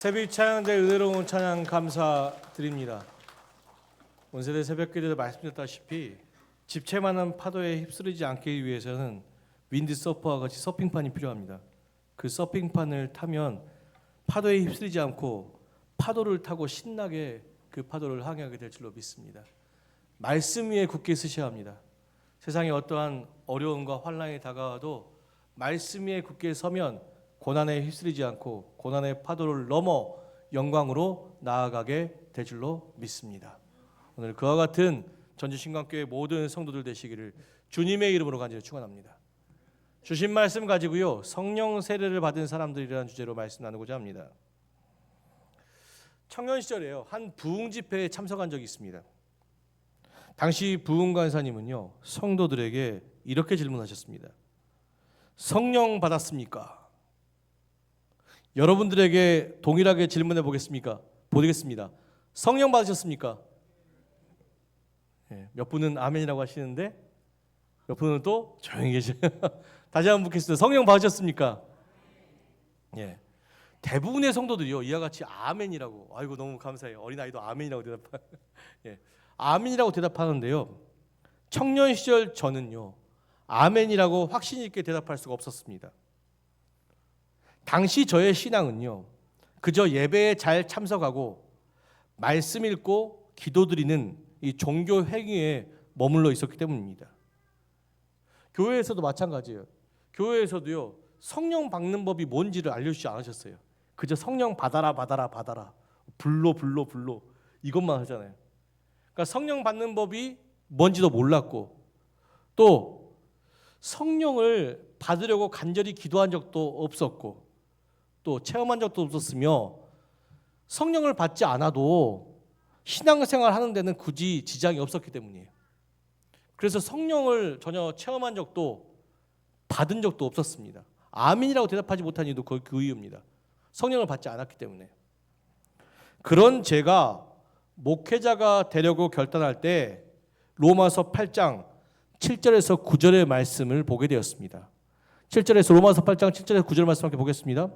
새벽 찬양대 은혜로운 찬양 감사드립니다. 온세대 새벽기도에 말씀드렸다시피 집채 많은 파도에 휩쓸리지 않기 위해서는 윈드서퍼와 같이 서핑판이 필요합니다. 그 서핑판을 타면 파도에 휩쓸리지 않고 파도를 타고 신나게 그 파도를 항해하게 될 줄로 믿습니다. 말씀 위에 굳게 서셔야 합니다. 세상에 어떠한 어려움과 환난이 다가와도 말씀 위에 굳게 서면 고난에 휩쓸리지 않고 고난의 파도를 넘어 영광으로 나아가게 될 줄로 믿습니다. 오늘 그와 같은 전주신광교회 모든 성도들 되시기를 주님의 이름으로 간절히 축원합니다. 주신 말씀 가지고요, 성령 세례를 받은 사람들이라는 주제로 말씀 나누고자 합니다. 청년 시절에요, 한 부흥 집회에 참석한 적이 있습니다. 당시 부흥 간사님은요, 성도들에게 이렇게 질문하셨습니다. 성령 받았습니까? 여러분들에게 동일하게 질문해 보겠습니다. 성령 받으셨습니까? 몇 분은 아멘이라고 하시는데 몇 분은 또 조용히 계셔요. 다시 한번 묻겠습니다. 성령 받으셨습니까? 대부분의 성도들이요, 이와 같이 아멘이라고, 아이고 너무 감사해요. 어린아이도 아멘이라고 아멘이라고 대답하는데요, 청년 시절 저는요, 아멘이라고 확신 있게 대답할 수가 없었습니다. 당시 저의 신앙은요, 그저 예배에 잘 참석하고 말씀 읽고 기도드리는 이 종교 행위에 머물러 있었기 때문입니다. 교회에서도 마찬가지예요. 교회에서도요, 성령 받는 법이 뭔지를 알려주지 않으셨어요. 그저 성령 받아라 불로 이것만 하잖아요. 그러니까 성령 받는 법이 뭔지도 몰랐고, 또 성령을 받으려고 간절히 기도한 적도 없었고, 또 체험한 적도 없었으며, 성령을 받지 않아도 신앙생활 하는 데는 굳이 지장이 없었기 때문이에요. 그래서 성령을 전혀 체험한 적도 받은 적도 없었습니다. 아멘이라고 대답하지 못한 이유도 그 이유입니다. 성령을 받지 않았기 때문에. 그런 제가 목회자가 되려고 결단할 때 로마서 8장 7절에서 9절의 말씀을 보게 되었습니다. 7절에서 로마서 8장 7절에서 9절 말씀 함께 보겠습니다.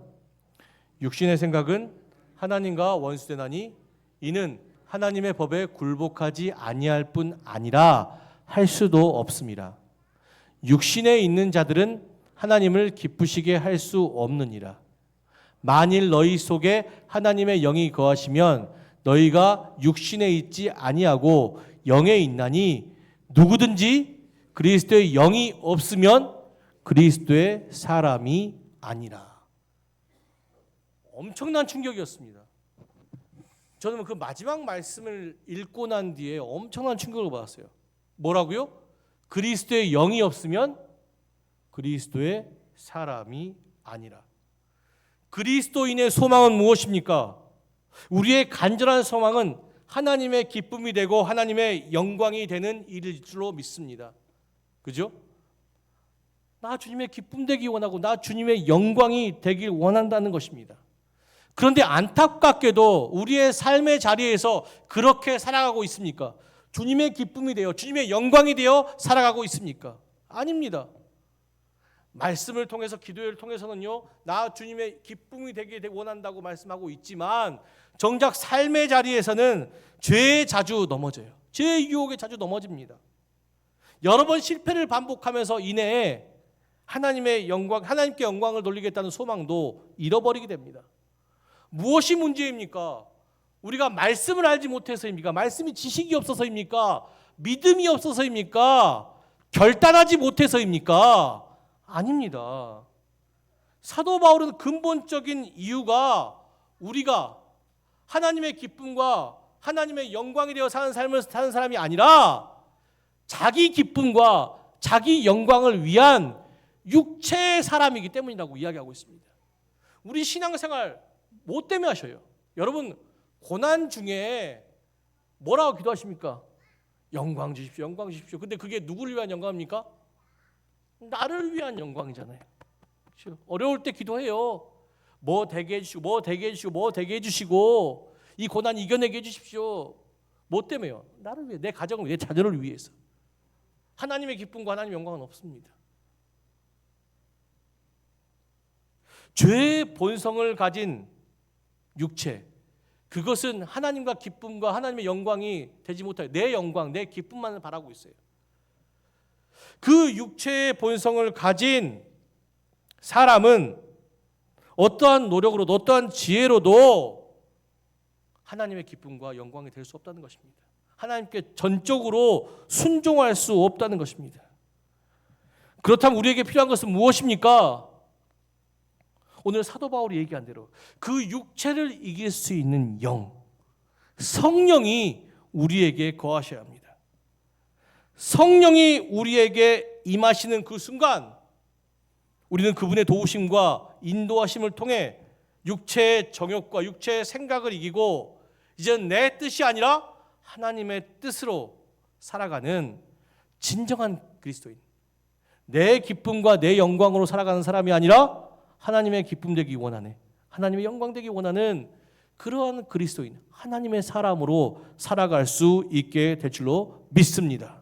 육신의 생각은 하나님과 원수되나니 이는 하나님의 법에 굴복하지 아니할 뿐 아니라 할 수도 없습니다. 육신에 있는 자들은 하나님을 기쁘시게 할 수 없느니라. 만일 너희 속에 하나님의 영이 거하시면 너희가 육신에 있지 아니하고 영에 있나니 누구든지 그리스도의 영이 없으면 그리스도의 사람이 아니라. 엄청난 충격이었습니다. 저는 그 마지막 말씀을 읽고 난 뒤에 엄청난 충격을 받았어요. 뭐라고요? 그리스도의 영이 없으면 그리스도의 사람이 아니라. 그리스도인의 소망은 무엇입니까? 우리의 간절한 소망은 하나님의 기쁨이 되고 하나님의 영광이 되는 일일 줄로 믿습니다. 그죠? 나 주님의 기쁨 되기 원하고 나 주님의 영광이 되길 원한다는 것입니다. 그런데 안타깝게도 우리의 삶의 자리에서 그렇게 살아가고 있습니까? 주님의 기쁨이 되어 주님의 영광이 되어 살아가고 있습니까? 아닙니다. 말씀을 통해서 기도를 통해서는요, 나 주님의 기쁨이 되길 원한다고 말씀하고 있지만 정작 삶의 자리에서는 죄에 자주 넘어져요. 죄의 유혹에 자주 넘어집니다. 여러 번 실패를 반복하면서 이내에 하나님의 영광, 하나님께 영광을 돌리겠다는 소망도 잃어버리게 됩니다. 무엇이 문제입니까? 우리가 말씀을 알지 못해서입니까? 말씀이 지식이 없어서입니까? 믿음이 없어서입니까? 결단하지 못해서입니까? 아닙니다. 사도 바울은 근본적인 이유가 우리가 하나님의 기쁨과 하나님의 영광이 되어 사는 삶을 사는 사람이 아니라 자기 기쁨과 자기 영광을 위한 육체의 사람이기 때문이라고 이야기하고 있습니다. 우리 신앙생활 뭐 때문에 하셔요? 여러분, 고난 중에 뭐라고 기도하십니까? 영광 주십시오, 영광 주십시오. 근데 그게 누구를 위한 영광입니까? 나를 위한 영광이잖아요. 그렇죠? 어려울 때 기도해요. 뭐 되게 해주시고, 뭐 되게 해주시고, 뭐 되게 해주시고, 이 고난 이겨내게 해주십시오. 뭐 때문에요? 나를 위해, 내 가정을 위해, 내 자녀를 위해서. 하나님의 기쁨과 하나님의 영광은 없습니다. 죄의 본성을 가진 육체, 그것은 하나님과 기쁨과 하나님의 영광이 되지 못하여 내 영광, 내 기쁨만을 바라고 있어요. 그 육체의 본성을 가진 사람은 어떠한 노력으로도 어떠한 지혜로도 하나님의 기쁨과 영광이 될 수 없다는 것입니다. 하나님께 전적으로 순종할 수 없다는 것입니다. 그렇다면 우리에게 필요한 것은 무엇입니까? 오늘 사도 바울이 얘기한 대로 그 육체를 이길 수 있는 영, 성령이 우리에게 거하셔야 합니다. 성령이 우리에게 임하시는 그 순간 우리는 그분의 도우심과 인도하심을 통해 육체의 정욕과 육체의 생각을 이기고 이제는 내 뜻이 아니라 하나님의 뜻으로 살아가는 진정한 그리스도인, 내 기쁨과 내 영광으로 살아가는 사람이 아니라 하나님의 기쁨 되기 원하네, 하나님의 영광 되기 원하는 그러한 그리스도인, 하나님의 사람으로 살아갈 수 있게 될 줄로 믿습니다.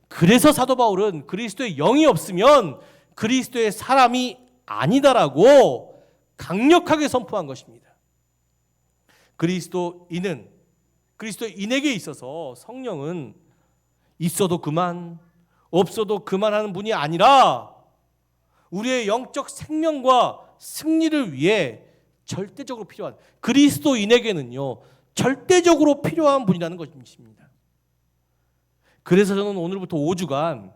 그래서 사도 바울은 그리스도의 영이 없으면 그리스도의 사람이 아니다라고 강력하게 선포한 것입니다. 그리스도인에게 있어서 성령은 있어도 그만, 없어도 그만하는 분이 아니라 우리의 영적 생명과 승리를 위해 절대적으로 필요한, 그리스도인에게는요 절대적으로 필요한 분이라는 것입니다. 그래서 저는 오늘부터 5주간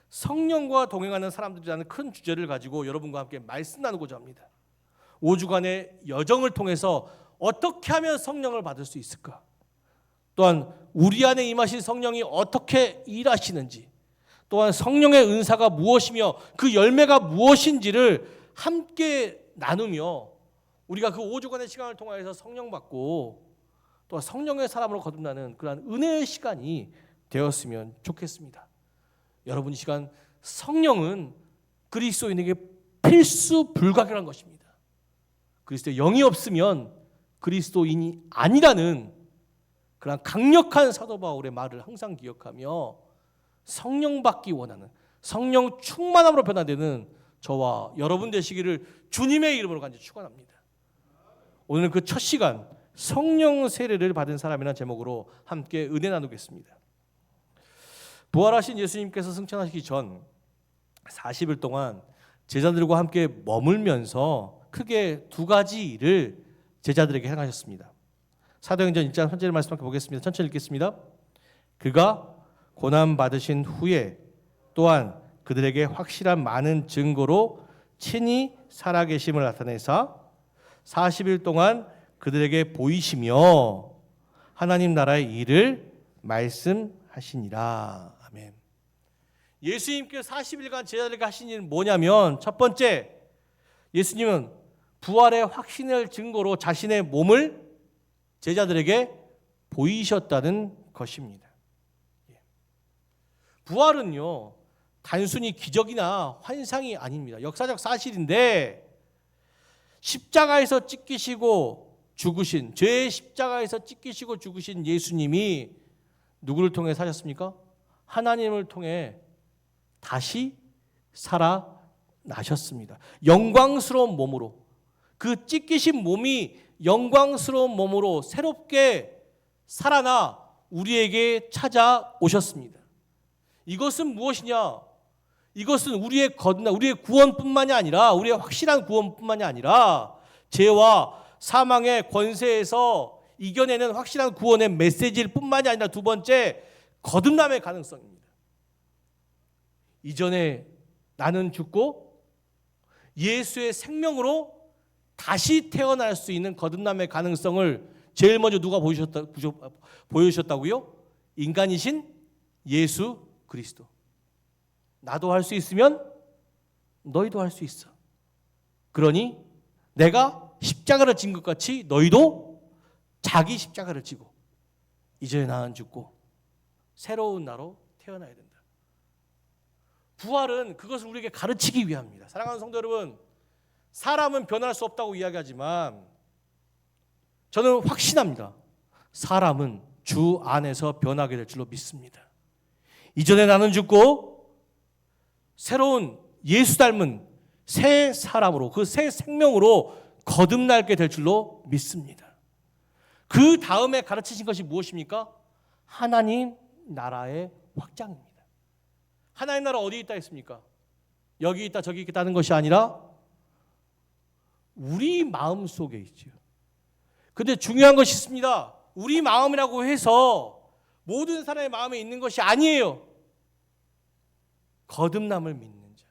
성령과 동행하는 사람들이라는 큰 주제를 가지고 여러분과 함께 말씀 나누고자 합니다. 5주간의 여정을 통해서 어떻게 하면 성령을 받을 수 있을까? 또한 우리 안에 임하신 성령이 어떻게 일하시는지, 또한 성령의 은사가 무엇이며 그 열매가 무엇인지를 함께 나누며 우리가 그 5주간의 시간을 통하여서 성령 받고 또 성령의 사람으로 거듭나는 그러한 은혜의 시간이 되었으면 좋겠습니다. 여러분, 이 시간 성령은 그리스도인에게 필수 불가결한 것입니다. 그리스도의 영이 없으면 그리스도인이 아니라는 그런 강력한 사도 바울의 말을 항상 기억하며 성령 받기 원하는, 성령 충만함으로 변화되는 저와 여러분 되시기를 주님의 이름으로 간절히 축원합니다. 오늘 그 첫 시간 성령 세례를 받은 사람이라는 제목으로 함께 은혜 나누겠습니다. 부활하신 예수님께서 승천하시기 전 40일 동안 제자들과 함께 머물면서 크게 두 가지 일을 제자들에게 행하셨습니다. 사도행전 1장 1절 말씀 함께 보겠습니다. 천천히 읽겠습니다. 그가 고난 받으신 후에 또한 그들에게 확실한 많은 증거로 친히 살아계심을 나타내사 40일 동안 그들에게 보이시며 하나님 나라의 일을 말씀하시니라. 아멘. 예수님께서 40일간 제자들에게 하신 일은 뭐냐면, 첫 번째, 예수님은 부활의 확신을 증거로 자신의 몸을 제자들에게 보이셨다는 것입니다. 부활은요 단순히 기적이나 환상이 아닙니다. 역사적 사실인데, 십자가에서 찢기시고 죽으신, 죄의 십자가에서 찢기시고 죽으신 예수님이 누구를 통해 사셨습니까? 하나님을 통해 다시 살아나셨습니다. 영광스러운 몸으로, 그 찢기신 몸이 영광스러운 몸으로 새롭게 살아나 우리에게 찾아오셨습니다. 이것은 무엇이냐? 이것은 우리의 구원뿐만이 아니라, 우리의 확실한 구원뿐만이 아니라 죄와 사망의 권세에서 이겨내는 확실한 구원의 메시지일 뿐만이 아니라, 두 번째, 거듭남의 가능성입니다. 이전에 나는 죽고 예수의 생명으로 다시 태어날 수 있는 거듭남의 가능성을 제일 먼저 누가 보여주셨다고요? 인간이신 예수 그리스도. 나도 할 수 있으면 너희도 할 수 있어. 그러니 내가 십자가를 진 것 같이 너희도 자기 십자가를 지고 이제 나는 죽고 새로운 나로 태어나야 된다. 부활은 그것을 우리에게 가르치기 위함입니다. 사랑하는 성도 여러분, 사람은 변할 수 없다고 이야기하지만 저는 확신합니다. 사람은 주 안에서 변하게 될 줄로 믿습니다. 이전에 나는 죽고 새로운 예수 닮은 새 사람으로, 그 새 생명으로 거듭나게 될 줄로 믿습니다. 그 다음에 가르치신 것이 무엇입니까? 하나님 나라의 확장입니다. 하나님 나라 어디 있다 했습니까? 여기 있다 저기 있다는 것이 아니라 우리 마음 속에 있죠. 근데 중요한 것이 있습니다. 우리 마음이라고 해서 모든 사람의 마음에 있는 것이 아니에요. 거듭남을 믿는 자,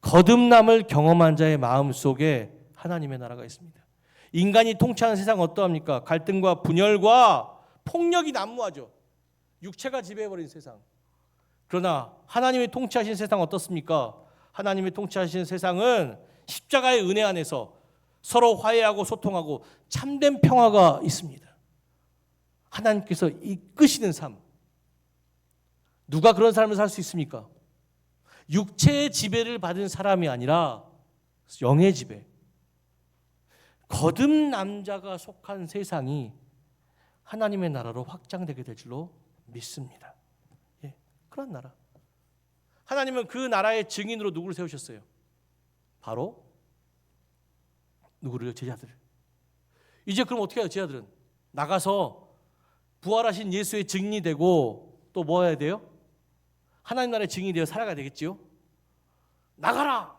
거듭남을 경험한 자의 마음 속에 하나님의 나라가 있습니다. 인간이 통치하는 세상 어떠합니까? 갈등과 분열과 폭력이 난무하죠. 육체가 지배해버린 세상. 그러나 하나님이 통치하신 세상 어떻습니까? 하나님이 통치하신 세상은 십자가의 은혜 안에서 서로 화해하고 소통하고 참된 평화가 있습니다. 하나님께서 이끄시는 삶. 누가 그런 삶을 살 수 있습니까? 육체의 지배를 받은 사람이 아니라 영의 지배. 거듭남자가 속한 세상이 하나님의 나라로 확장되게 될 줄로 믿습니다. 예, 그런 나라. 하나님은 그 나라의 증인으로 누구를 세우셨어요? 바로 누구를요? 제자들. 이제 그럼 어떻게 해요? 제자들은 나가서 부활하신 예수의 증인이 되고 또 뭐 해야 돼요? 하나님 나라의 증인이 되어 살아가야 되겠지요? 나가라!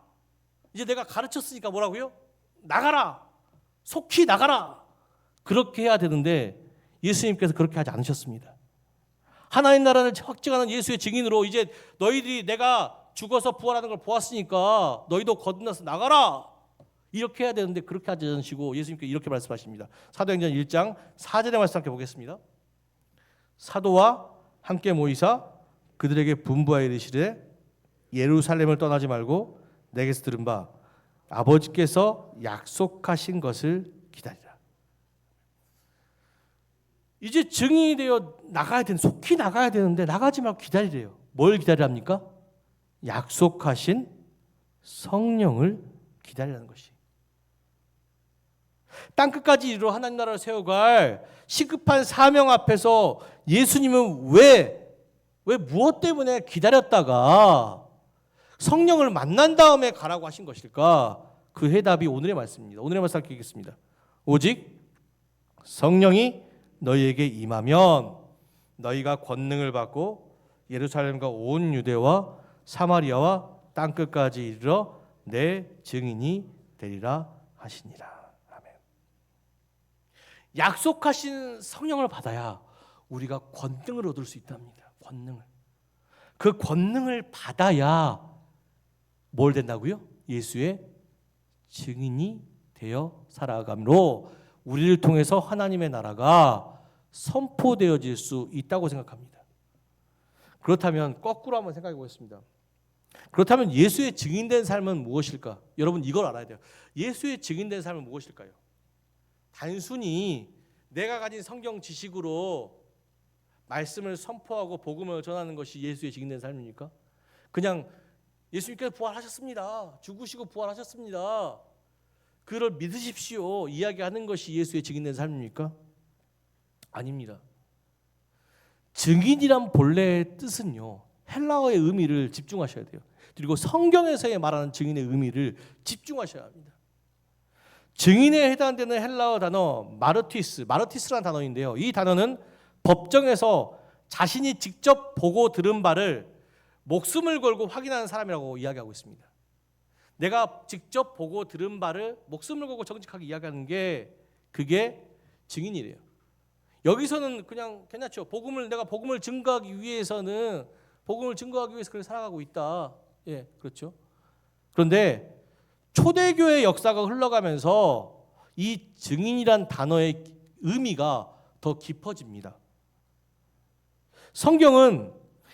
이제 내가 가르쳤으니까 뭐라고요? 나가라! 속히 나가라! 그렇게 해야 되는데 예수님께서 그렇게 하지 않으셨습니다. 하나님 나라를 확증하는 예수의 증인으로 이제 너희들이 내가 죽어서 부활하는 걸 보았으니까 너희도 거듭나서 나가라! 이렇게 해야 되는데 그렇게 하지 않으시고 예수님께서 이렇게 말씀하십니다. 사도행전 1장 4절의 말씀 함께 보겠습니다. 사도와 함께 모이사 그들에게 분부하여 이르시되 예루살렘을 떠나지 말고 내게서 들은 바 아버지께서 약속하신 것을 기다리라. 이제 증인이 되어 나가야 되는, 속히 나가야 되는데 나가지 말고 기다리래요. 뭘 기다리랍니까? 약속하신 성령을 기다리라는 것이. 땅끝까지 이르러 하나님 나라를 세워갈 시급한 사명 앞에서 예수님은 왜 무엇 때문에 기다렸다가 성령을 만난 다음에 가라고 하신 것일까? 그 해답이 오늘의 말씀입니다. 오늘의 말씀 읽겠습니다. 오직 성령이 너희에게 임하면 너희가 권능을 받고 예루살렘과 온 유대와 사마리아와 땅끝까지 이르러 내 증인이 되리라 하시니라. 아멘. 약속하신 성령을 받아야 우리가 권능을 얻을 수 있답니다. 권능을. 그 권능을 받아야 뭘 된다고요? 예수의 증인이 되어 살아감으로 우리를 통해서 하나님의 나라가 선포되어질 수 있다고 생각합니다. 그렇다면 거꾸로 한번 생각해 보겠습니다. 그렇다면 예수의 증인된 삶은 무엇일까? 여러분 이걸 알아야 돼요. 예수의 증인된 삶은 무엇일까요? 단순히 내가 가진 성경 지식으로 말씀을 선포하고 복음을 전하는 것이 예수의 증인된 삶입니까? 그냥 예수님께서 부활하셨습니다. 죽으시고 부활하셨습니다. 그를 믿으십시오. 이야기하는 것이 예수의 증인된 삶입니까? 아닙니다. 증인이란 본래의 뜻은요, 헬라어의 의미를 집중하셔야 돼요. 그리고 성경에서의 말하는 증인의 의미를 집중하셔야 합니다. 증인에 해당되는 헬라어 단어 마르티스라는 단어인데요. 이 단어는 법정에서 자신이 직접 보고 들은 바를 목숨을 걸고 확인하는 사람이라고 이야기하고 있습니다. 내가 직접 보고 들은 바를 목숨을 걸고 정직하게 이야기하는 게 그게 증인이래요. 여기서는 그냥 괜찮죠. 내가 복음을 증거하기 위해서 그렇게 살아가고 있다. 예, 그렇죠. 그런데 초대교회 역사가 흘러가면서 이 증인이란 단어의 의미가 더 깊어집니다. 성경은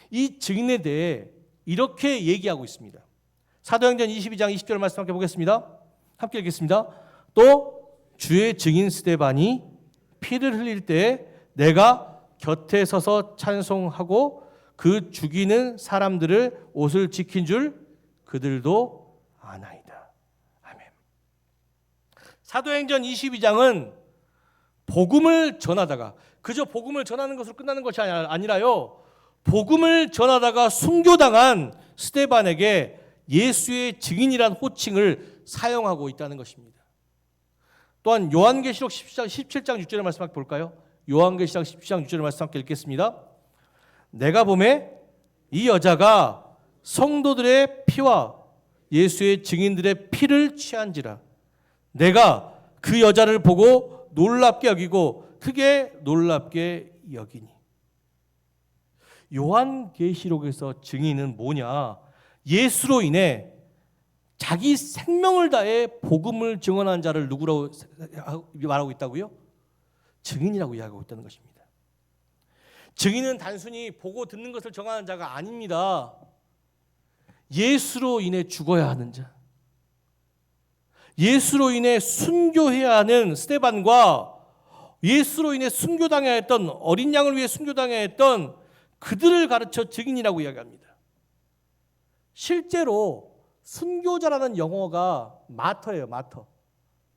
이 증인에 대해 이렇게 얘기하고 있습니다. 사도행전 22장 20절 말씀 함께 보겠습니다. 함께 읽겠습니다. 또 주의 증인 스데반이 피를 흘릴 때 내가 곁에 서서 찬송하고 그 죽이는 사람들을 옷을 지킨 줄 그들도 아나이다. 아멘. 사도행전 22장은 복음을 전하다가 그저 복음을 전하는 것으로 끝나는 것이 아니라요. 복음을 전하다가 순교당한 스데반에게 예수의 증인이란 호칭을 사용하고 있다는 것입니다. 또한 요한계시록 17장 6절의 말씀 함께 볼까요? 요한계시록 17장 6절의 말씀 함께 읽겠습니다. 내가 보매 이 여자가 성도들의 피와 예수의 증인들의 피를 취한지라. 내가 그 여자를 보고 놀랍게 여기고 크게 놀랍게 여기니. 요한계시록에서 증인은 뭐냐? 예수로 인해 자기 생명을 다해 복음을 증언한 자를 누구라고 말하고 있다고요? 증인이라고 이야기하고 있다는 것입니다. 증인은 단순히 보고 듣는 것을 정하는 자가 아닙니다. 예수로 인해 죽어야 하는 자, 예수로 인해 순교해야 하는 스데반과 예수로 인해 순교당해야 했던, 어린 양을 위해 순교당해야 했던 그들을 가르쳐 증인이라고 이야기합니다. 실제로 순교자라는 영어가 마터예요.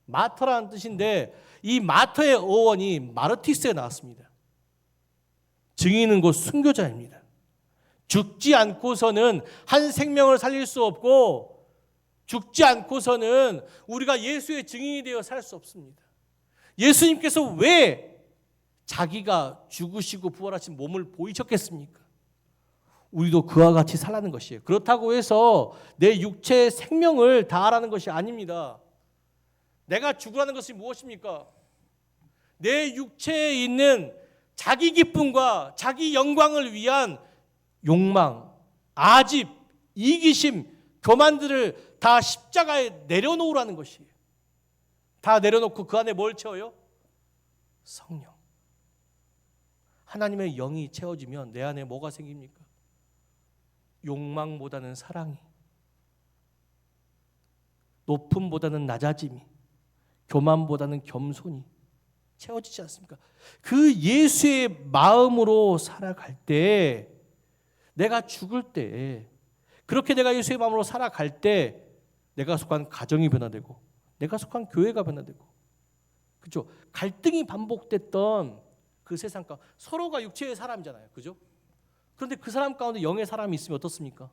마터라는 뜻인데 이 마터의 어원이 마르티스에 나왔습니다. 증인은 곧 순교자입니다. 죽지 않고서는 한 생명을 살릴 수 없고, 죽지 않고서는 우리가 예수의 증인이 되어 살 수 없습니다. 예수님께서 왜 자기가 죽으시고 부활하신 몸을 보이셨겠습니까? 우리도 그와 같이 살라는 것이에요. 그렇다고 해서 내 육체의 생명을 다하라는 것이 아닙니다. 내가 죽으라는 것이 무엇입니까? 내 육체에 있는 자기 기쁨과 자기 영광을 위한 욕망, 아집, 이기심, 교만들을 다 십자가에 내려놓으라는 것이에요. 다 내려놓고 그 안에 뭘 채워요? 성령. 하나님의 영이 채워지면 내 안에 뭐가 생깁니까? 욕망보다는 사랑이, 높음보다는 낮아짐이, 교만보다는 겸손이 채워지지 않습니까? 그 예수의 마음으로 살아갈 때, 내가 죽을 때, 그렇게 내가 예수의 마음으로 살아갈 때 내가 속한 가정이 변화되고 내가 속한 교회가 변화되고, 그렇죠? 갈등이 반복됐던 그 세상 가운데 서로가 육체의 사람이잖아요, 그죠? 그런데 그 사람 가운데 영의 사람이 있으면 어떻습니까?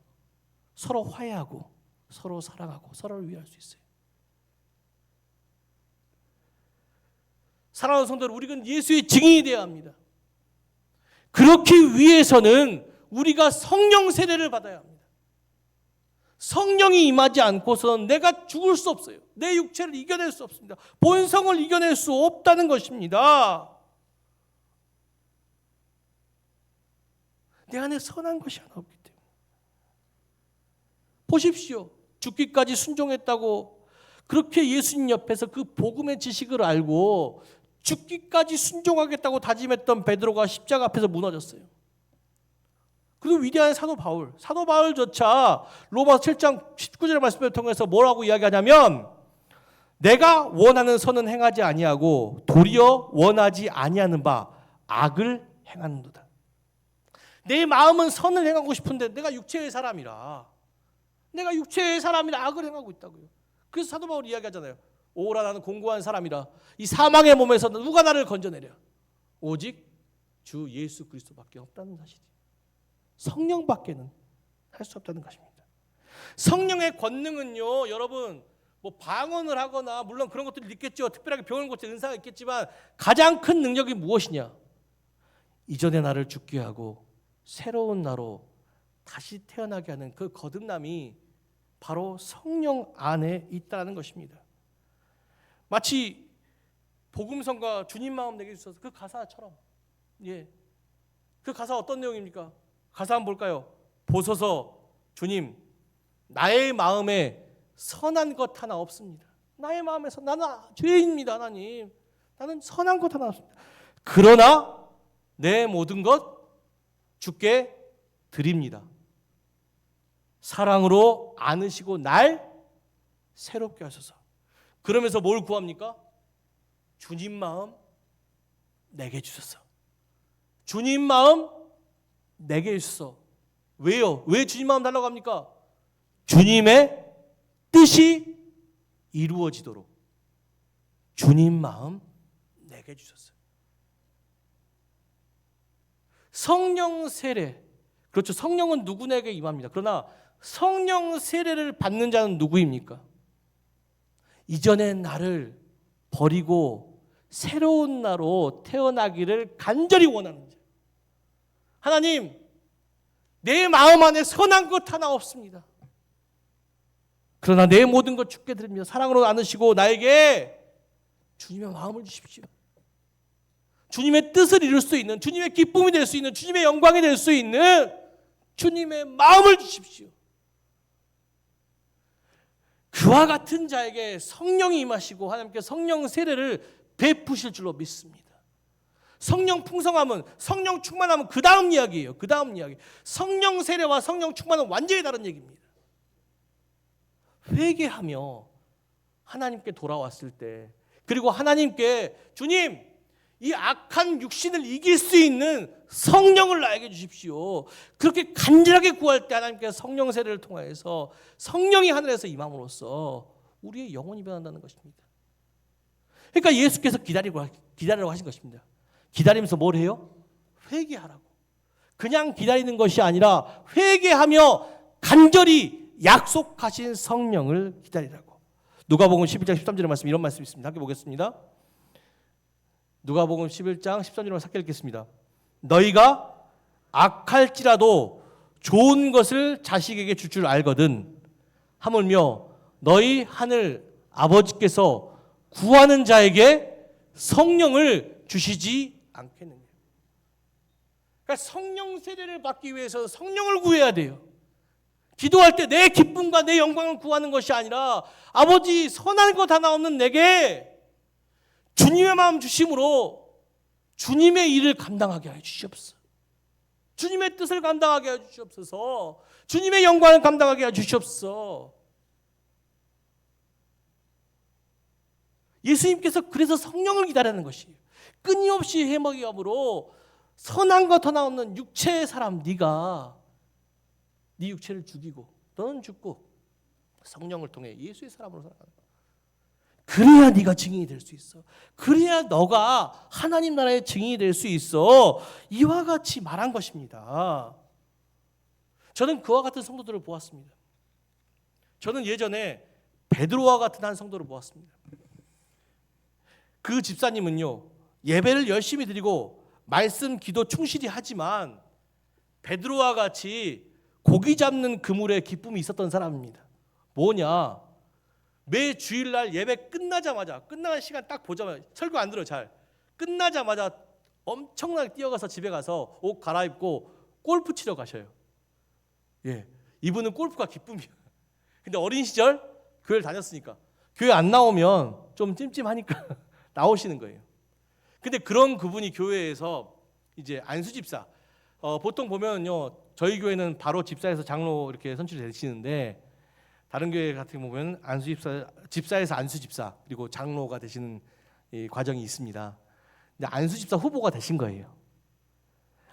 서로 화해하고 서로 사랑하고 서로를 위할 수 있어요. 사랑하는 성도들, 우리는 예수의 증인이 되어야 합니다. 그렇기 위해서는 우리가 성령 세례를 받아야 합니다. 성령이 임하지 않고서는 내가 죽을 수 없어요. 내 육체를 이겨낼 수 없습니다. 본성을 이겨낼 수 없다는 것입니다. 내 안에 선한 것이 하나 없기 때문에. 보십시오. 죽기까지 순종했다고 그렇게 예수님 옆에서 그 복음의 지식을 알고 죽기까지 순종하겠다고 다짐했던 베드로가 십자가 앞에서 무너졌어요. 그리고 위대한 사도 바울조차 로마서 7장 19절의 말씀을 통해서 뭐라고 이야기하냐면, 내가 원하는 선은 행하지 아니하고 도리어 원하지 아니하는 바 악을 행하는도다. 내 마음은 선을 행하고 싶은데 내가 육체의 사람이라 악을 행하고 있다고요. 그래서 사도 바울이 이야기하잖아요. 오라, 나는 공고한 사람이라 이 사망의 몸에서 누가 나를 건져내랴. 오직 주 예수 그리스도밖에 없다는 사실이에요. 성령밖에는 할 수 없다는 것입니다. 성령의 권능은요, 여러분, 뭐 방언을 하거나 물론 그런 것들이 있겠죠. 특별하게 배우는 것들 은사가 있겠지만 가장 큰 능력이 무엇이냐? 이전의 나를 죽게 하고 새로운 나로 다시 태어나게 하는 그 거듭남이 바로 성령 안에 있다는 것입니다. 마치 복음성가 주님 마음 내게 주셔서 그 가사처럼, 그 가사 어떤 내용입니까? 가사 한번 볼까요? 보소서 주님, 나의 마음에 선한 것 하나 없습니다. 나의 마음에서 나는 죄인입니다. 하나님, 나는 선한 것 하나 없습니다. 그러나 내 모든 것 주께 드립니다. 사랑으로 안으시고 날 새롭게 하소서. 그러면서 뭘 구합니까? 주님 마음 내게 주소서. 주님 마음 내게 주소서. 왜요? 왜 주님 마음 달라고 합니까? 주님의 뜻이 이루어지도록 주님 마음 내게 주소서. 성령 세례, 그렇죠. 성령은 누구에게 임합니다. 그러나 성령 세례를 받는 자는 누구입니까? 이전의 나를 버리고 새로운 나로 태어나기를 간절히 원하는 자. 하나님, 내 마음 안에 선한 것 하나 없습니다. 그러나 내 모든 것 주께 드립니다. 사랑으로 안으시고 나에게 주님의 마음을 주십시오. 주님의 뜻을 이룰 수 있는, 주님의 기쁨이 될 수 있는, 주님의 영광이 될 수 있는 주님의 마음을 주십시오. 그와 같은 자에게 성령이 임하시고 하나님께 성령 세례를 베푸실 줄로 믿습니다. 성령 풍성함은, 성령 충만함은 그 다음 이야기예요. 그 다음 이야기. 성령 세례와 성령 충만은 완전히 다른 얘기입니다. 회개하며 하나님께 돌아왔을 때, 그리고 하나님께 주님, 이 악한 육신을 이길 수 있는 성령을 나에게 주십시오. 그렇게 간절하게 구할 때 하나님께서 성령 세례를 통하여서 성령이 하늘에서 임함으로써 우리의 영혼이 변한다는 것입니다. 그러니까 예수께서 기다리라고 하신 것입니다. 기다리면서 뭘 해요? 회개하라고. 그냥 기다리는 것이 아니라 회개하며 간절히 약속하신 성령을 기다리라고. 누가복음 11장 13절의 말씀, 이런 말씀이 있습니다. 함께 보겠습니다. 누가복음 11장 13절을 함께 읽겠습니다. 너희가 악할지라도 좋은 것을 자식에게 줄 줄 알거든 하물며 너희 하늘 아버지께서 구하는 자에게 성령을 주시지 않겠느냐. 그러니까 성령 세례를 받기 위해서 성령을 구해야 돼요. 기도할 때 내 기쁨과 내 영광을 구하는 것이 아니라 아버지, 선한 것 하나 없는 내게 주님의 마음 주심으로 주님의 일을 감당하게 하여 주시옵소서. 주님의 뜻을 감당하게 하여 주시옵소서. 주님의 영광을 감당하게 하여 주시옵소서. 예수님께서 그래서 성령을 기다리는 것이에요. 끊임없이 해먹이함으로 선한 것 하나 없는 육체의 사람, 네가 네 육체를 죽이고 너는 죽고 성령을 통해 예수의 사람으로 살아가는 거야. 그래야 네가 증인이 될 수 있어. 그래야 너가 하나님 나라의 증인이 될 수 있어. 이와 같이 말한 것입니다. 저는 그와 같은 성도들을 보았습니다. 저는 예전에 베드로와 같은 한 성도를 보았습니다. 그 집사님은요, 예배를 열심히 드리고 말씀 기도 충실히 하지만 베드로와 같이 고기 잡는 그물에 기쁨이 있었던 사람입니다. 뭐냐? 매 주일날 예배 끝나자마자, 끝나는 시간 딱 보자마자, 설교 안 들어요. 잘 끝나자마자 엄청나게 뛰어가서 집에 가서 옷 갈아입고 골프 치러 가셔요. 예, 이분은 골프가 기쁨이야. 근데 어린 시절 교회를 다녔으니까 교회 안 나오면 좀 찜찜하니까 나오시는 거예요. 근데 그런 그분이 교회에서 이제 안수 집사, 보통 보면요, 저희 교회는 바로 집사에서 장로 이렇게 선출이 되시는데, 다른 교회 같은 경우 보면 안수 집사에서 안수 집사, 그리고 장로가 되시는 이 과정이 있습니다. 근데 안수 집사 후보가 되신 거예요.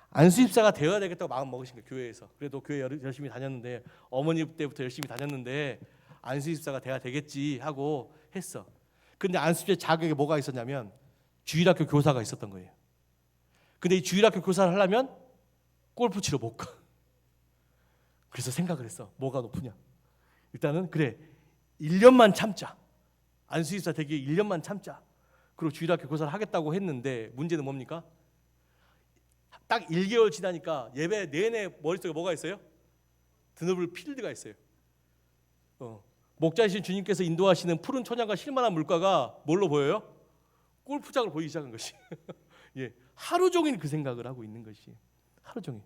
안수 집사가 되어야 되겠다고 마음 먹으신 거예요, 교회에서. 그래도 교회 열심히 다녔는데, 어머니 때부터 열심히 다녔는데 안수 집사가 돼야 되겠지 하고 했어. 근데 안수 집사 자격에 뭐가 있었냐면 주일학교 교사가 있었던 거예요. 근데 이 주일학교 교사를 하려면 골프 치러 못 가. 그래서 생각을 했어. 뭐가 높으냐? 일단은 그래, 1년만 참자. 안수집사 되기 1년만 참자. 그리고 주일학교 교사를 하겠다고 했는데 문제는 뭡니까? 딱 1개월 지나니까 예배 내내 머릿속에 뭐가 있어요? 드너블 필드가 있어요. 목자이신 주님께서 인도하시는 푸른 초장과 실만한 물가가 뭘로 보여요? 골프장으로 보이기 시작한 것이. 예, 하루 종일 그 생각을 하고 있는 것이. 하루 종일.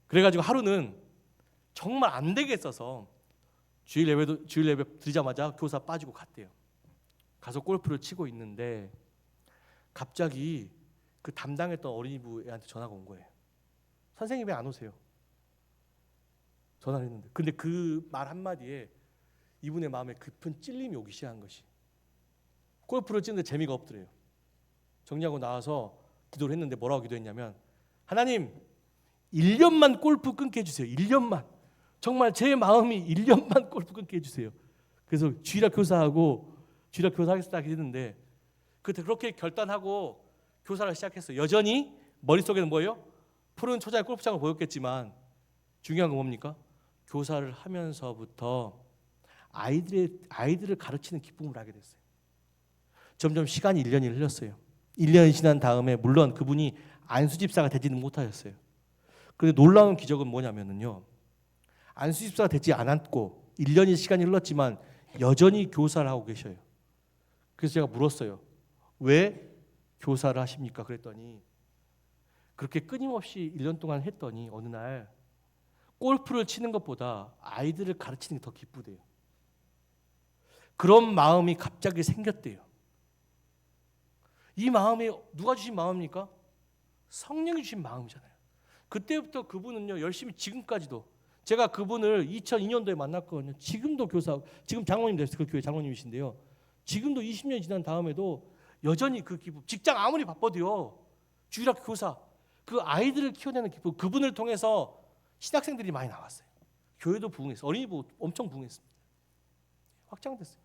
그래가지고 하루는 정말 안 되겠어서 주일 예배 드리자마자 교사 빠지고 갔대요. 가서 골프를 치고 있는데 갑자기 그 담당했던 어린이부애한테 전화가 온 거예요. 선생님 왜 안 오세요? 전화를 했는데, 근데 그 말 한마디에 이분의 마음에 깊은 찔림이 오기 시작한 것이. 골프를 치는데 재미가 없더래요. 정리하고 나와서 기도를 했는데 뭐라고 기도했냐면, 하나님 1년만 골프 끊게 해주세요. 1년만. 정말 제 마음이 1년만 골프 끊게 해주세요. 그래서 주일학 교사하고 주일학 교사 하겠다 했는데, 그때 그렇게 결단하고 교사를 시작했어요. 여전히 머릿속에는 뭐예요? 푸른 초장의 골프장을 보였겠지만 중요한 건 뭡니까? 교사를 하면서부터 아이들을 가르치는 기쁨을 하게 됐어요. 점점 시간이 1년이 흘렀어요. 1년이 지난 다음에 물론 그분이 안수집사가 되지는 못하셨어요. 그런데 놀라운 기적은 뭐냐면요. 안수집사가 되지 않았고 1년의 시간이 흘렀지만 여전히 교사를 하고 계셔요. 그래서 제가 물었어요. 왜 교사를 하십니까? 그랬더니 그렇게 끊임없이 1년 동안 했더니 어느 날 골프를 치는 것보다 아이들을 가르치는 게 더 기쁘대요. 그런 마음이 갑자기 생겼대요. 이 마음이 누가 주신 마음입니까? 성령이 주신 마음이잖아요. 그때부터 그분은요 열심히 지금까지도 제가 그분을 2002년도에 만났거든요. 지금도 교사, 지금 장로님 됐어요. 그 교회 장로님이신데요. 지금도 20년 지난 다음에도 여전히 그 기쁨, 직장 아무리 바빠도요 주일학교 교사, 그 아이들을 키워내는 기쁨, 그분을 통해서 신학생들이 많이 나왔어요. 교회도 부흥했어요. 어린이부 엄청 부흥했습니다. 확장됐어요.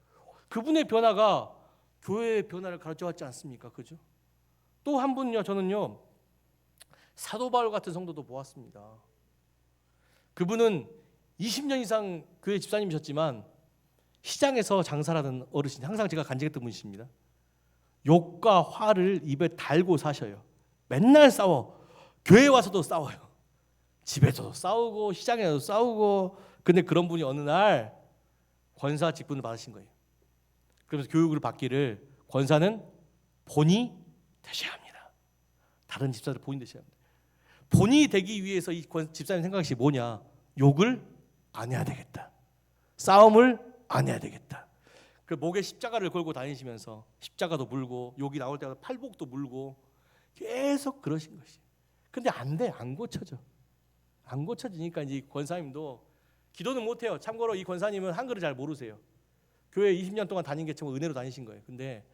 그분의 변화가 교회의 변화를 가르쳐왔지 않습니까? 그죠? 또 한 분은요, 저는요 사도 바울 같은 성도도 보았습니다. 그분은 20년 이상 교회 집사님이셨지만 시장에서 장사를 하던 어르신, 항상 제가 간직했던 분이십니다. 욕과 화를 입에 달고 사셔요. 맨날 싸워. 교회에 와서도 싸워요. 집에서도 싸우고 시장에서도 싸우고. 근데 그런 분이 어느 날 권사 직분을 받으신 거예요. 그러면서 교육을 받기를 권사는 본이 되셔야 합니다. 다른 집사들 본이 되셔야 합니다. 본이 되기 위해서 이 집사님 생각이 뭐냐? 욕을 안 해야 되겠다. 싸움을 안 해야 되겠다. 그 목에 십자가를 걸고 다니시면서 십자가도 물고 욕이 나올 때마다 팔복도 물고 계속 그러신 것이. 근데 안 돼. 안 고쳐져. 안 고쳐지니까 이제 권사님도 기도는 못 해요. 참고로 이 권사님은 한글을 잘 모르세요. 교회 20년 동안 다닌 게 정말 은혜로 다니신 거예요. 근데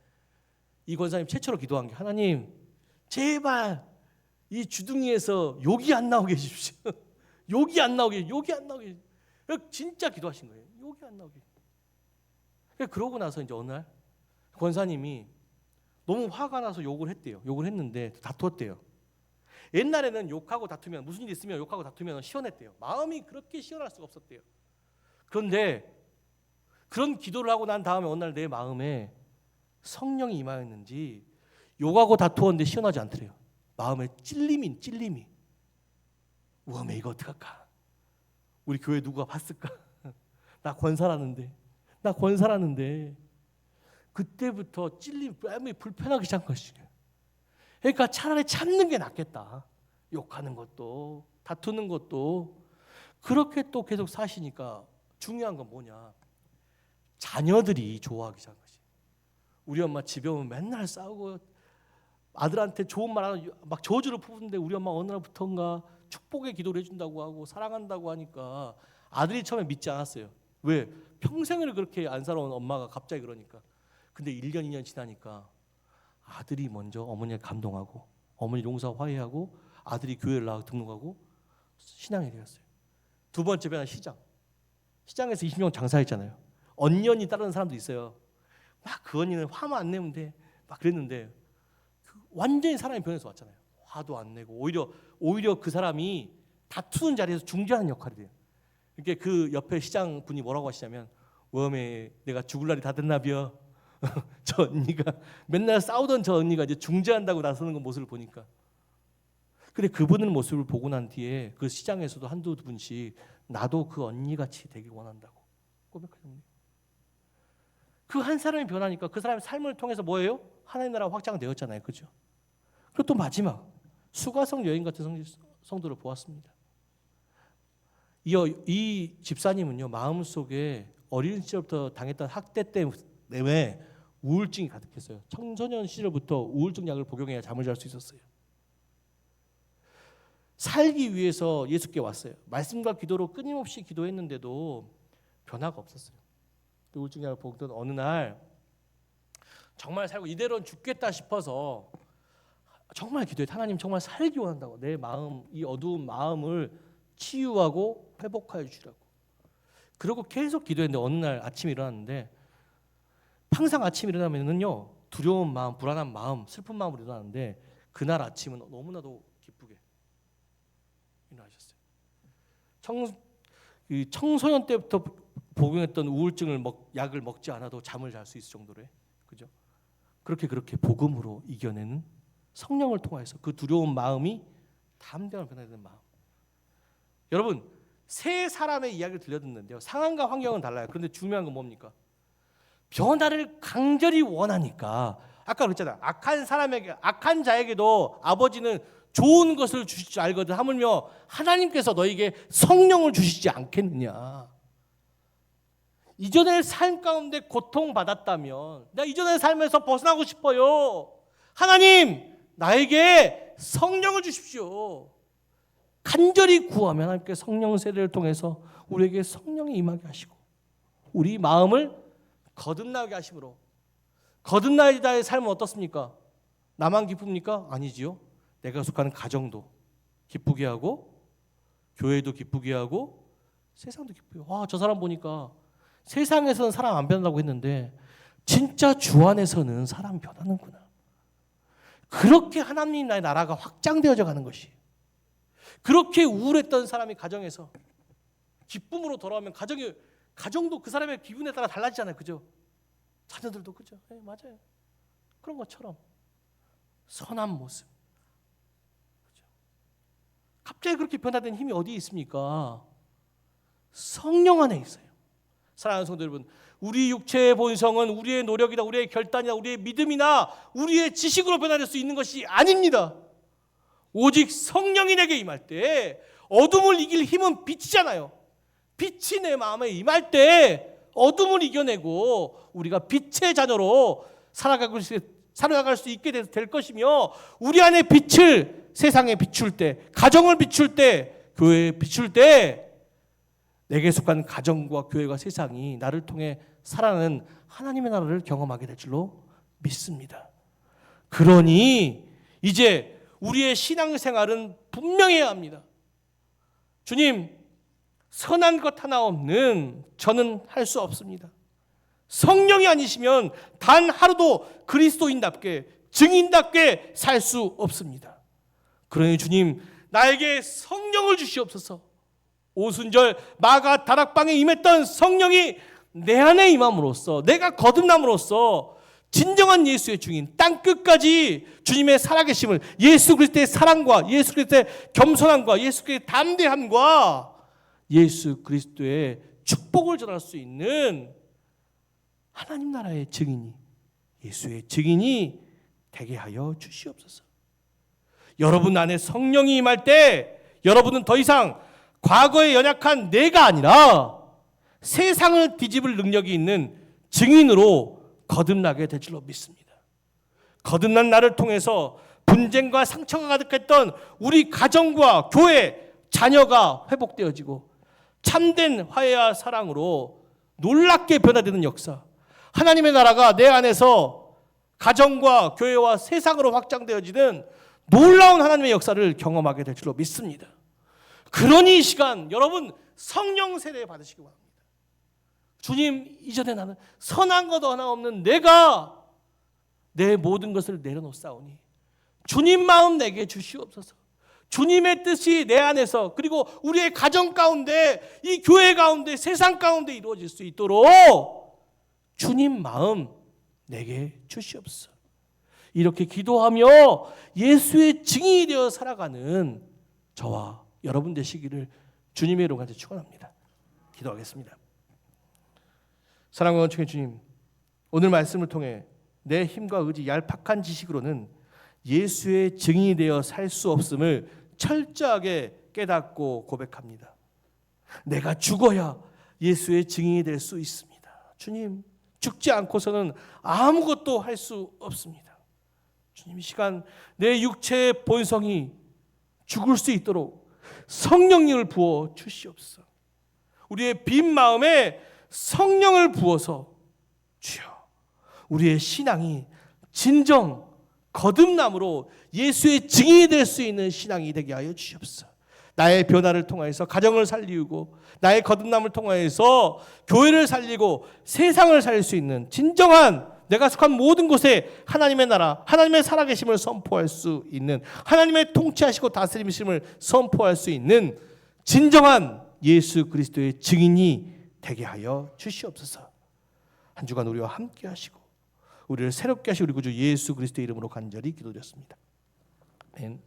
이 권사님 최초로 기도한 게 하나님 제발 이 주둥이에서 욕이 안 나오게 해주십시오. 욕이 안 나오게, 욕이 안 나오게. 진짜 기도하신 거예요. 욕이 안 나오게. 그러고 나서 이제 어느 날 권사님이 너무 화가 나서 욕을 했대요. 욕을 했는데 다투었대요. 옛날에는 욕하고 다투면 무슨 일 있으면 욕하고 다투면 시원했대요. 마음이 그렇게 시원할 수가 없었대요. 그런데 그런 기도를 하고 난 다음에 어느 날 내 마음에 성령이 임하였는지 욕하고 다투었는데 시원하지 않더래요. 마음에 찔림이. 우엄에 이거 어떡할까? 우리 교회 누가 봤을까? 나 권사라는데 그때부터 찔림, 마음이 불편하기 시작한 것이에요. 그러니까 차라리 참는 게 낫겠다. 욕하는 것도 다투는 것도. 그렇게 또 계속 사시니까 중요한 건 뭐냐? 자녀들이 좋아하기 시작한 것이. 우리 엄마 집에 오면 맨날 싸우고 아들한테 좋은 말 하는 막 저주를 푸는데 우리 엄마 어느 날부터인가 축복의 기도를 해준다고 하고 사랑한다고 하니까 아들이 처음에 믿지 않았어요. 왜? 평생을 그렇게 안 살아온 엄마가 갑자기 그러니까. 근데 1년 2년 지나니까 아들이 먼저 어머니를 감동하고 어머니 용서 화해하고 아들이 교회를 나가 등록하고 신앙이 되었어요. 두 번째 변화 시장에서 20년 장사했잖아요. 언년이 따르는 사람도 있어요. 막 그 언니는 화만 안 내면 돼. 막 그랬는데 완전히 사람이 변해서 왔잖아요. 화도 안 내고 오히려 그 사람이 다투는 자리에서 중재하는 역할이 돼요. 이렇게 그 옆에 시장 분이 뭐라고 하시냐면 웜에 내가 죽을 날이 다 됐나벼. 저 언니가 맨날 싸우던 저 언니가 이제 중재한다고 나서는 그 모습을 보니까. 근데 그분의 모습을 보고 난 뒤에 그 시장에서도 한두 분씩 나도 그 언니같이 되길 원한다고 고백하는 그 한 사람이 변하니까 그 사람의 삶을 통해서 뭐예요? 하나님 나라가 확장되었잖아요. 그죠? 그리고 또 마지막 수가성 여인 같은 성도를 보았습니다. 이 집사님은요 마음속에 어린 시절부터 당했던 학대 때문에 우울증이 가득했어요. 청소년 시절부터 우울증 약을 복용해야 잠을 잘 수 있었어요. 살기 위해서 예수께 왔어요. 말씀과 기도로 끊임없이 기도했는데도 변화가 없었어요. 우울증 약을 복용했던 어느 날 정말 살고 이대로는 죽겠다 싶어서 정말 기도해. 하나님 정말 살기 원한다고. 내 마음, 이 어두운 마음을 치유하고 회복하여 주라고. 그리고 계속 기도했는데 어느 날 아침에 일어났는데 항상 아침에 일어나면은요 두려운 마음, 불안한 마음, 슬픈 마음으로 일어나는데 그날 아침은 너무나도 기쁘게 일어나셨어요. 청소년 때부터 복용했던 우울증을 약을 먹지 않아도 잠을 잘 수 있을 정도로 그죠? 그렇게 복음으로 이겨내는 성령을 통해서 그 두려운 마음이 담대함을 변화되는 마음. 여러분, 세 사람의 이야기를 들려듣는데요. 상황과 환경은 달라요. 그런데 중요한 건 뭡니까? 변화를 강렬히 원하니까 아까 그랬잖아요. 악한 자에게도 아버지는 좋은 것을 주실 줄 알거든. 하물며 하나님께서 너에게 성령을 주시지 않겠느냐. 이전의 삶 가운데 고통받았다면 나 이전의 삶에서 벗어나고 싶어요. 하나님, 나에게 성령을 주십시오. 간절히 구하면 하나님께 성령 세례를 통해서 우리에게 성령이 임하게 하시고 우리 마음을 거듭나게 하심으로, 거듭나야 자의 삶은 어떻습니까? 나만 기쁩니까? 아니지요. 내가 속하는 가정도 기쁘게 하고 교회도 기쁘게 하고 세상도 기쁘게 하고. 와, 저 사람 보니까 세상에서는 사람 안 변한다고 했는데 진짜 주 안에서는 사람이 변하는구나. 그렇게 하나님 나라가 확장되어져 가는 것이. 그렇게 우울했던 사람이 가정에서 기쁨으로 돌아오면 가정도 그 사람의 기분에 따라 달라지잖아요. 그죠? 자녀들도 그죠? 네, 맞아요. 그런 것처럼 선한 모습. 그죠? 갑자기 그렇게 변화된 힘이 어디에 있습니까? 성령 안에 있어요. 사랑하는 성도 여러분, 우리 육체의 본성은 우리의 노력이나 우리의 결단이나 우리의 믿음이나 우리의 지식으로 변화될 수 있는 것이 아닙니다. 오직 성령이 내게 임할 때 어둠을 이길 힘은 빛이잖아요. 빛이 내 마음에 임할 때 어둠을 이겨내고 우리가 빛의 자녀로 살아갈 수 있게 될 것이며 우리 안에 빛을 세상에 비출 때, 가정을 비출 때, 교회에 비출 때 내게 속한 가정과 교회가 세상이 나를 통해 살아나는 하나님의 나라를 경험하게 될 줄로 믿습니다. 그러니 이제 우리의 신앙생활은 분명해야 합니다. 주님, 선한 것 하나 없는 저는 할 수 없습니다. 성령이 아니시면 단 하루도 그리스도인답게 증인답게 살 수 없습니다. 그러니 주님, 나에게 성령을 주시옵소서. 오순절 마가 다락방에 임했던 성령이 내 안에 임함으로써 내가 거듭남으로써 진정한 예수의 증인, 땅끝까지 주님의 살아계심을, 예수 그리스도의 사랑과 예수 그리스도의 겸손함과 예수 그리스도의 담대함과 예수 그리스도의 축복을 전할 수 있는 하나님 나라의 증인이, 예수의 증인이 되게 하여 주시옵소서. 여러분 안에 성령이 임할 때 여러분은 더 이상 과거에 연약한 내가 아니라 세상을 뒤집을 능력이 있는 증인으로 거듭나게 될 줄로 믿습니다. 거듭난 나를 통해서 분쟁과 상처가 가득했던 우리 가정과 교회, 자녀가 회복되어지고 참된 화해와 사랑으로 놀랍게 변화되는 역사, 하나님의 나라가 내 안에서 가정과 교회와 세상으로 확장되어지는 놀라운 하나님의 역사를 경험하게 될 줄로 믿습니다. 그러니 이 시간 여러분 성령 세례 받으시기 바랍니다. 주님, 이전에 나는 선한 것 하나 없는 내가 내 모든 것을 내려놓사오니 주님 마음 내게 주시옵소서. 주님의 뜻이 내 안에서 그리고 우리의 가정 가운데, 이 교회 가운데, 세상 가운데 이루어질 수 있도록 주님 마음 내게 주시옵소서. 이렇게 기도하며 예수의 증인이 되어 살아가는 저와 여러분 되시기를 주님의 이름으로 축원합니다. 기도하겠습니다. 사랑과 원통의 주님, 오늘 말씀을 통해 내 힘과 의지, 얄팍한 지식으로는 예수의 증인이 되어 살 수 없음을 철저하게 깨닫고 고백합니다. 내가 죽어야 예수의 증인이 될 수 있습니다. 주님, 죽지 않고서는 아무것도 할 수 없습니다. 주님, 이 시간 내 육체의 본성이 죽을 수 있도록 성령님을 부어 주시옵소서. 우리의 빈 마음에 성령을 부어서 주여, 우리의 신앙이 진정 거듭남으로 예수의 증인이 될 수 있는 신앙이 되게 하여 주시옵소서. 나의 변화를 통하여서 가정을 살리고 나의 거듭남을 통하여서 교회를 살리고 세상을 살릴 수 있는 진정한 내가 속한 모든 곳에 하나님의 나라, 하나님의 살아계심을 선포할 수 있는, 하나님의 통치하시고 다스림심을 선포할 수 있는 진정한 예수 그리스도의 증인이 되게 하여 주시옵소서. 한 주간 우리와 함께 하시고 우리를 새롭게 하시고 우리 구주 예수 그리스도의 이름으로 간절히 기도드렸습니다. 아멘.